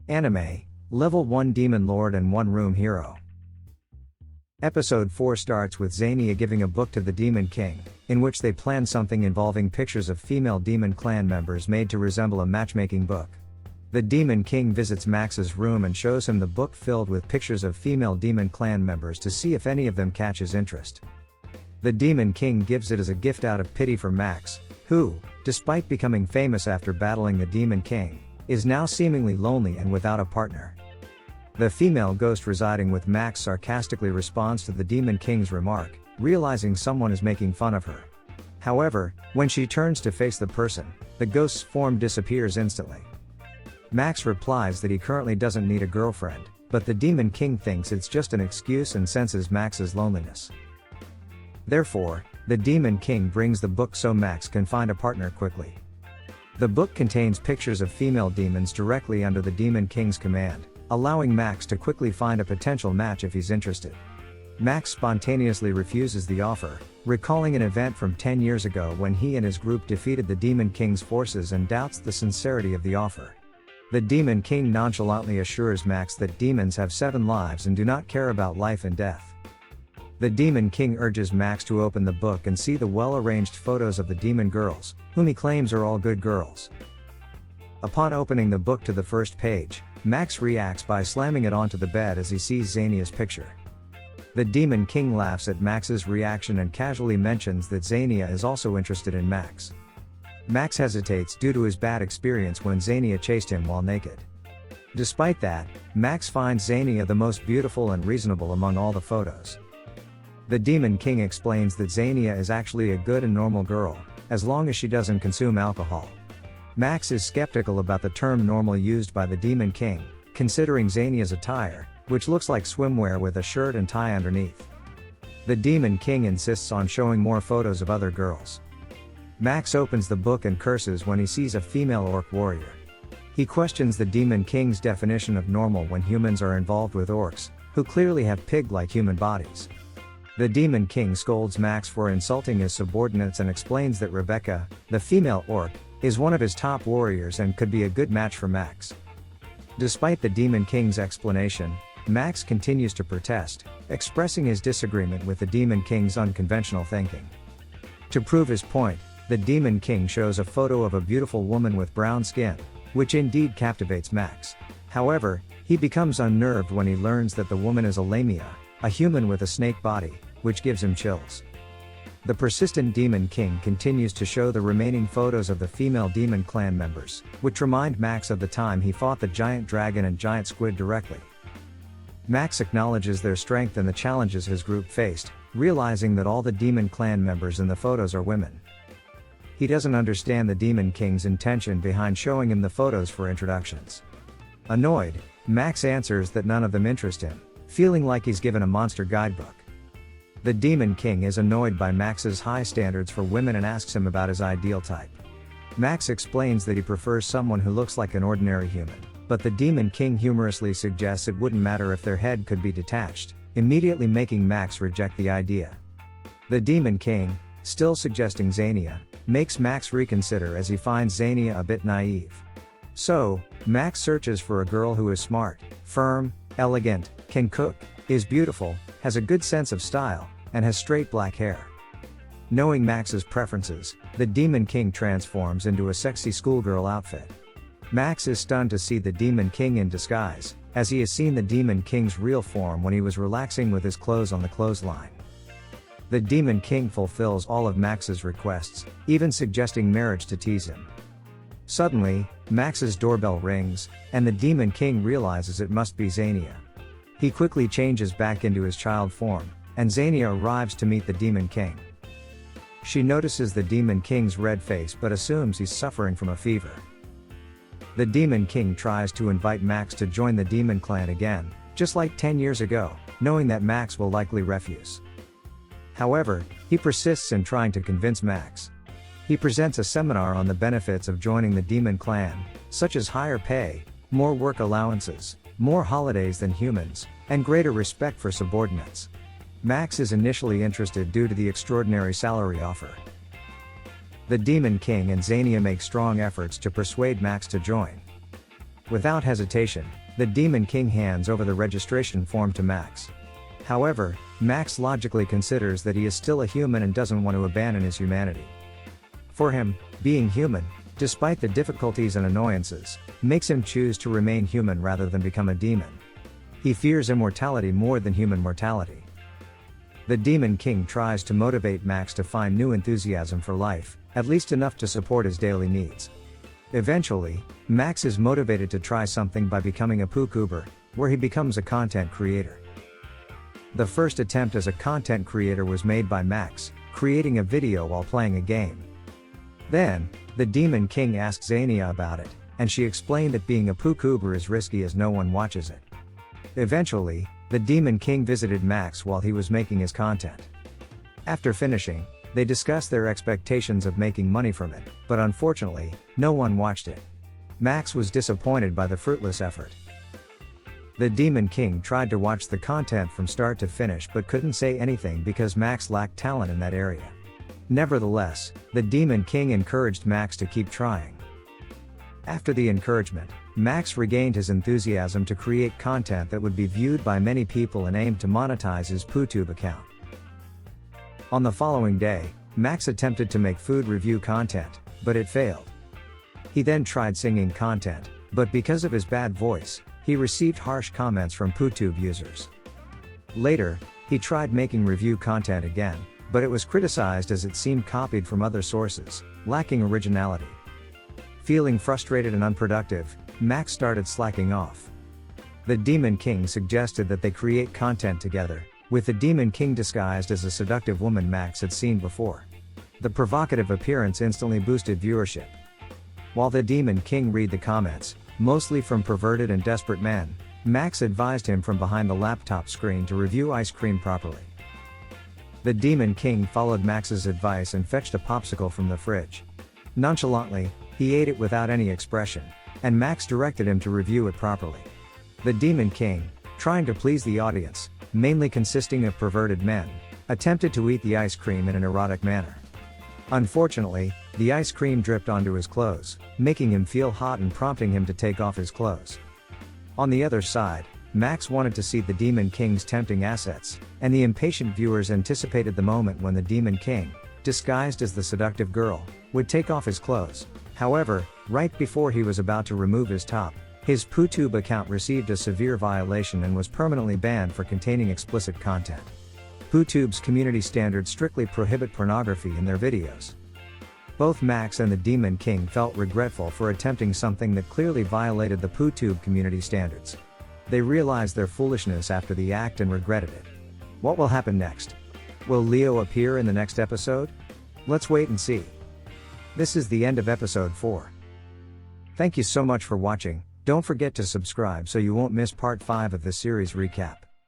Anime, Level 1 Demon Lord and One Room Hero. Episode 4 starts with Xania giving a book to the Demon King, in which they plan something involving pictures of female demon clan members made to resemble a matchmaking book. The Demon King visits Max's room and shows him the book filled with pictures of female demon clan members to see if any of them catch his interest. The Demon King gives it as a gift out of pity for Max, who, despite becoming famous after battling the Demon King, is now seemingly lonely and without a partner. The female ghost residing with Max sarcastically responds to the Demon King's remark, realizing someone is making fun of her. However, when she turns to face the person, the ghost's form disappears instantly. Max replies that he currently doesn't need a girlfriend, but the Demon King thinks it's just an excuse and senses Max's loneliness. Therefore, the Demon King brings the book so Max can find a partner quickly. The book contains pictures of female demons directly under the Demon King's command, allowing Max to quickly find a potential match if he's interested. Max spontaneously refuses the offer, recalling an event from 10 years ago when he and his group defeated the Demon King's forces and doubts the sincerity of the offer. The Demon King nonchalantly assures Max that demons have 7 lives and do not care about life and death. The Demon King urges Max to open the book and see the well-arranged photos of the demon girls, whom he claims are all good girls. Upon opening the book to the first page, Max reacts by slamming it onto the bed as he sees Xania's picture. The Demon King laughs at Max's reaction and casually mentions that Xania is also interested in Max. Max hesitates due to his bad experience when Xania chased him while naked. Despite that, Max finds Xania the most beautiful and reasonable among all the photos. The Demon King explains that Xania is actually a good and normal girl, as long as she doesn't consume alcohol. Max is skeptical about the term normal used by the Demon King, considering Xania's attire, which looks like swimwear with a shirt and tie underneath. The Demon King insists on showing more photos of other girls. Max opens the book and curses when he sees a female orc warrior. He questions the Demon King's definition of normal when humans are involved with orcs, who clearly have pig-like human bodies. The Demon King scolds Max for insulting his subordinates and explains that Rebecca, the female orc, is one of his top warriors and could be a good match for Max. Despite the Demon King's explanation, Max continues to protest, expressing his disagreement with the Demon King's unconventional thinking. To prove his point, the Demon King shows a photo of a beautiful woman with brown skin, which indeed captivates Max. However, he becomes unnerved when he learns that the woman is a lamia, a human with a snake body, which gives him chills. The persistent Demon King continues to show the remaining photos of the female demon clan members, which remind Max of the time he fought the giant dragon and giant squid directly. Max acknowledges their strength and the challenges his group faced, realizing that all the demon clan members in the photos are women. He doesn't understand the Demon King's intention behind showing him the photos for introductions. Annoyed, Max answers that none of them interest him, feeling like he's given a monster guidebook. The Demon King is annoyed by Max's high standards for women and asks him about his ideal type. Max explains that he prefers someone who looks like an ordinary human, but the Demon King humorously suggests it wouldn't matter if their head could be detached, immediately making Max reject the idea. The Demon King, still suggesting Xania, makes Max reconsider as he finds Xania a bit naive. So, Max searches for a girl who is smart, firm, elegant, can cook, is beautiful, has a good sense of style, and has straight black hair. Knowing Max's preferences, the Demon King transforms into a sexy schoolgirl outfit. Max is stunned to see the Demon King in disguise, as he has seen the Demon King's real form when he was relaxing with his clothes on the clothesline. The Demon King fulfills all of Max's requests, even suggesting marriage to tease him. Suddenly, Max's doorbell rings, and the Demon King realizes it must be Xania. He quickly changes back into his child form, and Xania arrives to meet the Demon King. She notices the Demon King's red face but assumes he's suffering from a fever. The Demon King tries to invite Max to join the Demon Clan again, just like 10 years ago, knowing that Max will likely refuse. However, he persists in trying to convince Max. He presents a seminar on the benefits of joining the Demon Clan, such as higher pay, more work allowances, more holidays than humans, and greater respect for subordinates. Max is initially interested due to the extraordinary salary offer. The Demon King and Xania make strong efforts to persuade Max to join. Without hesitation, the Demon King hands over the registration form to Max. However, Max logically considers that he is still a human and doesn't want to abandon his humanity. For him, being human, despite the difficulties and annoyances, makes him choose to remain human rather than become a demon. He fears immortality more than human mortality. The Demon King tries to motivate Max to find new enthusiasm for life, at least enough to support his daily needs. Eventually, Max is motivated to try something by becoming a Pootuber, where he becomes a content creator. The first attempt as a content creator was made by Max, creating a video while playing a game. Then, the Demon King asked Xania about it, and she explained that being a Pootuber is risky as no one watches it. Eventually, the Demon King visited Max while he was making his content. After finishing, they discussed their expectations of making money from it, but unfortunately, no one watched it. Max was disappointed by the fruitless effort. The Demon King tried to watch the content from start to finish but couldn't say anything because Max lacked talent in that area. Nevertheless, the Demon King encouraged Max to keep trying. After the encouragement, Max regained his enthusiasm to create content that would be viewed by many people and aimed to monetize his Pootuber account. On the following day, Max attempted to make food review content, but it failed. He then tried singing content, but because of his bad voice, he received harsh comments from Pootuber users. Later, he tried making review content again, but it was criticized as it seemed copied from other sources, lacking originality. Feeling frustrated and unproductive, Max started slacking off. The Demon King suggested that they create content together, with the Demon King disguised as a seductive woman Max had seen before. The provocative appearance instantly boosted viewership. While the Demon King read the comments, mostly from perverted and desperate men, Max advised him from behind the laptop screen to review ice cream properly. The Demon King followed Max's advice and fetched a popsicle from the fridge. Nonchalantly, he ate it without any expression, and Max directed him to review it properly. The Demon King, trying to please the audience, mainly consisting of perverted men, attempted to eat the ice cream in an erotic manner. Unfortunately, the ice cream dripped onto his clothes, making him feel hot and prompting him to take off his clothes. On the other side, Max wanted to see the Demon King's tempting assets, and the impatient viewers anticipated the moment when the Demon King, disguised as the seductive girl, would take off his clothes. However, right before he was about to remove his top, his Pootuber account received a severe violation and was permanently banned for containing explicit content. Pootuber's community standards strictly prohibit pornography in their videos. Both Max and the Demon King felt regretful for attempting something that clearly violated the Pootuber community standards. They realized their foolishness after the act and regretted it. What will happen next? Will Leo appear in the next episode? Let's wait and see. This is the end of episode 4. Thank you so much for watching. Don't forget to subscribe so you won't miss part 5 of this series recap.